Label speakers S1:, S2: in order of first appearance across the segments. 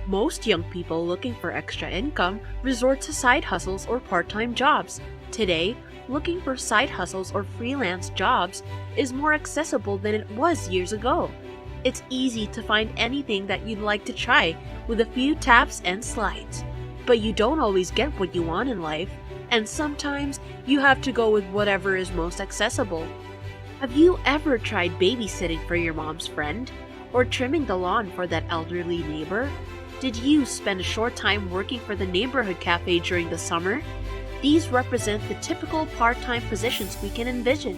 S1: Most young people looking for extra income resort to side hustles or part-time jobs. Today, looking for side hustles or freelance jobs is more accessible than it was years ago. It's easy to find anything that you'd like to try with a few taps and slides. But you don't always get what you want in life, and sometimes you have to go with whatever is most accessible. Have you ever tried babysitting for your mom's friend? Or trimming the lawn for that elderly neighbor? Did you spend a short time working for the neighborhood cafe during the summer? These represent the typical part-time positions we can envision.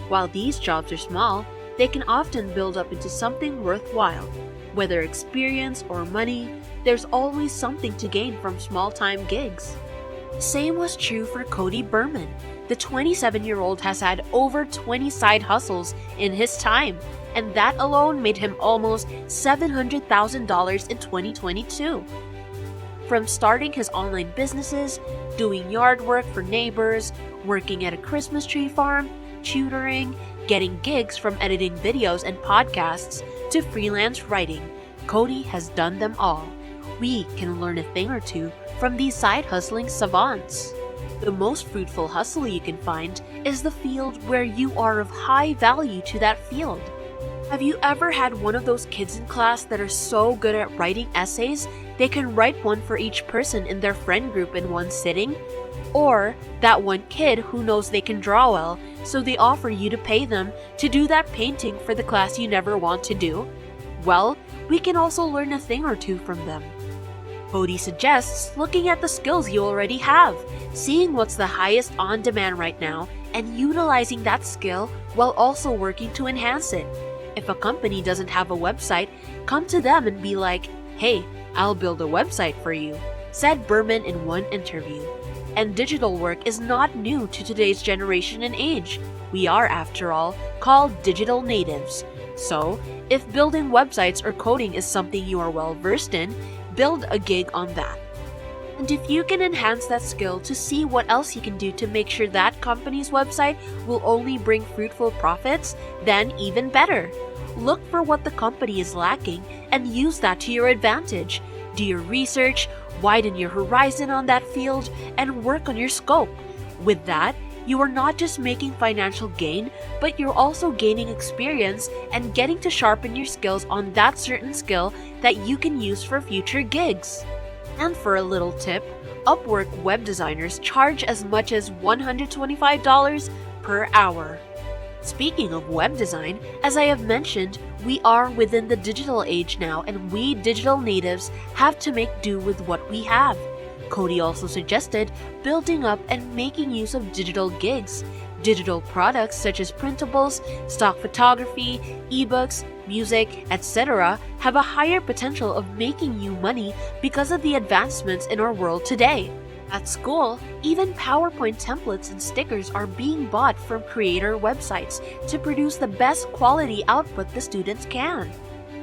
S1: While these jobs are small, they can often build up into something worthwhile. Whether experience or money, there's always something to gain from small-time gigs. Same was true for Cody Berman. The 27-year-old has had over 20 side hustles in his time, and that alone made him almost $700,000 in 2022. From starting his online businesses, doing yard work for neighbors, working at a Christmas tree farm, tutoring, getting gigs from editing videos and podcasts, to freelance writing, Cody has done them all. We can learn a thing or two from these side hustling savants. The most fruitful hustle you can find is the field where you are of high value to that field. Have you ever had one of those kids in class that are so good at writing essays they can write one for each person in their friend group in one sitting? Or that one kid who knows they can draw well, so they offer you to pay them to do that painting for the class you never want to do? Well, we can also learn a thing or two from them. Cody suggests looking at the skills you already have, seeing what's the highest on demand right now, and utilizing that skill while also working to enhance it. If a company doesn't have a website, come to them and be like, "Hey, I'll build a website for you," said Berman in one interview. And digital work is not new to today's generation and age. We are, after all, called digital natives. So, if building websites or coding is something you are well versed in, build a gig on that. And if you can enhance that skill to see what else you can do to make sure that company's website will only bring fruitful profits, then even better. Look for what the company is lacking and use that to your advantage. Do your research, widen your horizon on that field, and work on your scope. With that, you are not just making financial gain, but you're also gaining experience and getting to sharpen your skills on that certain skill that you can use for future gigs. And for a little tip, Upwork web designers charge as much as $125 per hour. Speaking of web design, as I have mentioned, we are within the digital age now, and we digital natives have to make do with what we have. Cody also suggested building up and making use of digital gigs. Digital products such as printables, stock photography, ebooks, music, etc. have a higher potential of making you money because of the advancements in our world today. At school, even PowerPoint templates and stickers are being bought from creator websites to produce the best quality output the students can.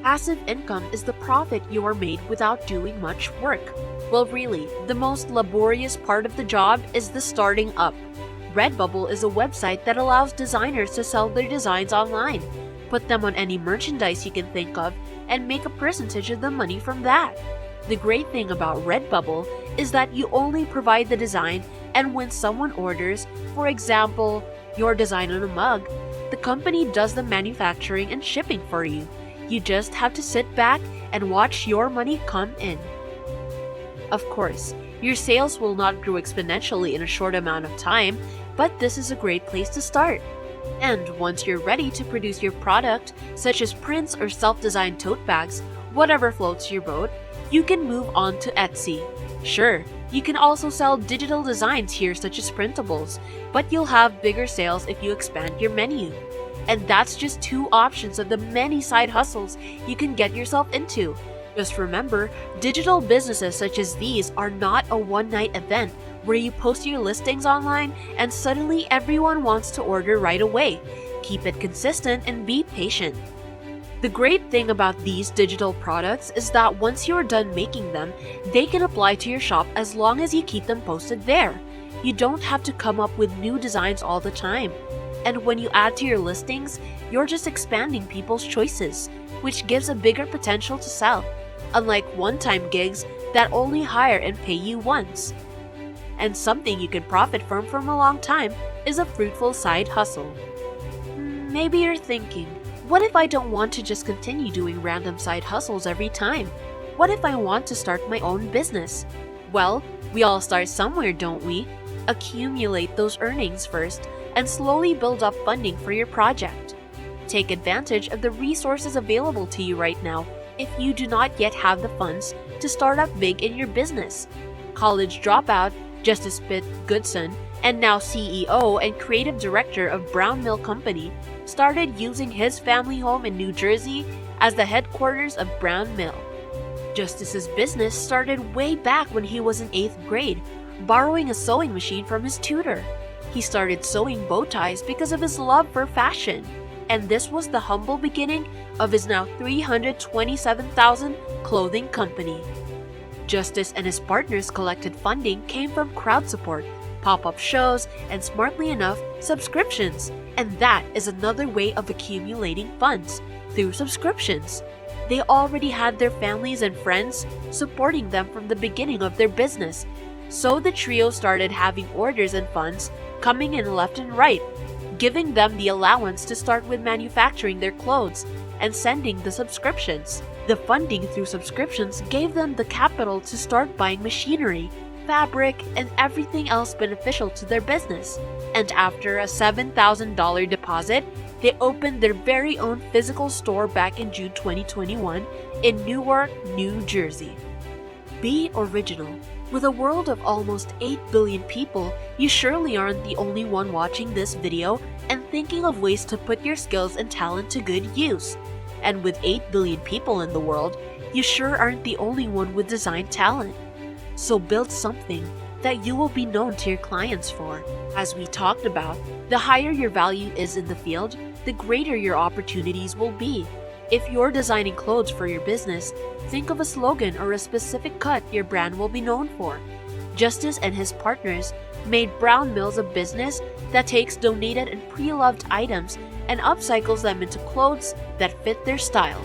S1: Passive income is the profit you are made without doing much work. Well, really, the most laborious part of the job is the starting up. Redbubble is a website that allows designers to sell their designs online, put them on any merchandise you can think of, and make a percentage of the money from that. The great thing about Redbubble is that you only provide the design, and when someone orders, for example, your design on a mug, the company does the manufacturing and shipping for you. You just have to sit back and watch your money come in. Of course, your sales will not grow exponentially in a short amount of time, but this is a great place to start. And once you're ready to produce your product, such as prints or self-designed tote bags, whatever floats your boat, you can move on to Etsy. Sure, you can also sell digital designs here such as printables, but you'll have bigger sales if you expand your menu. And that's just two options of the many side hustles you can get yourself into. Just remember, digital businesses such as these are not a one-night event where you post your listings online and suddenly everyone wants to order right away. Keep it consistent and be patient. The great thing about these digital products is that once you're done making them, they can apply to your shop as long as you keep them posted there. You don't have to come up with new designs all the time. And when you add to your listings, you're just expanding people's choices, which gives a bigger potential to sell. unlike one-time gigs that only hire and pay you once. And something you can profit from a long time is a fruitful side hustle. Maybe you're thinking, what if I don't want to just continue doing random side hustles every time? What if I want to start my own business? Well, we all start somewhere, don't we? Accumulate those earnings first and slowly build up funding for your project. Take advantage of the resources available to you right now if you do not yet have the funds to start up big in your business. College dropout Justis Pitt Goodson, and now CEO and creative director of Brown Mill Company, started using his family home in New Jersey as the headquarters of Brown Mill. Justis's business started way back when he was in 8th grade, borrowing a sewing machine from his tutor. He started sewing bow ties because of his love for fashion, and this was the humble beginning of his now $327,000 clothing company. Justis and his partners' collected funding came from crowd support, pop-up shows, and smartly enough, subscriptions. And that is another way of accumulating funds, through subscriptions. They already had their families and friends supporting them from the beginning of their business, so the trio started having orders and funds coming in left and right, giving them the allowance to start with manufacturing their clothes and sending the subscriptions. The funding through subscriptions gave them the capital to start buying machinery, fabric, and everything else beneficial to their business. And after a $7,000 deposit, they opened their very own physical store back in June 2021 in Newark, New Jersey. Be original. With a world of almost 8 billion people, you surely aren't the only one watching this video and thinking of ways to put your skills and talent to good use. And with 8 billion people in the world, you sure aren't the only one with design talent. So build something that you will be known to your clients for. As we talked about, the higher your value is in the field, the greater your opportunities will be. If you're designing clothes for your business, think of a slogan or a specific cut your brand will be known for. Justis and his partners made Brown Mills a business that takes donated and pre-loved items and upcycles them into clothes that fit their style.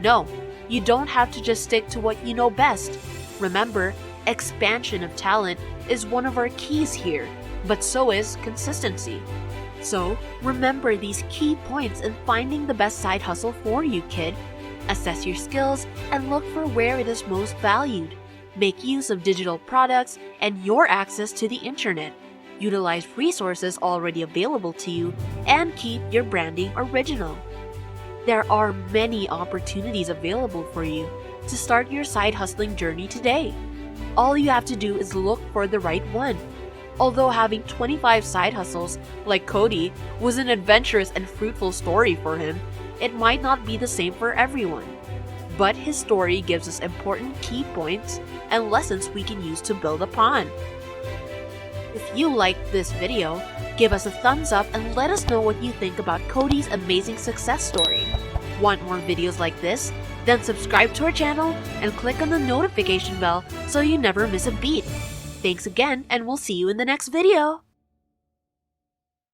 S1: No, you don't have to just stick to what you know best. Remember, expansion of talent is one of our keys here, but so is consistency. So, remember these key points in finding the best side hustle for you, kid. Assess your skills and look for where it is most valued. Make use of digital products and your access to the internet. Utilize resources already available to you and keep your branding original. There are many opportunities available for you to start your side hustling journey today. All you have to do is look for the right one. Although having 25 side hustles, like Cody, was an adventurous and fruitful story for him, it might not be the same for everyone. But his story gives us important key points and lessons we can use to build upon. If you liked this video, give us a thumbs up and let us know what you think about Cody's amazing success story. Want more videos like this? Then subscribe to our channel and click on the notification bell so you never miss a beat. Thanks again, and we'll see you in the next video!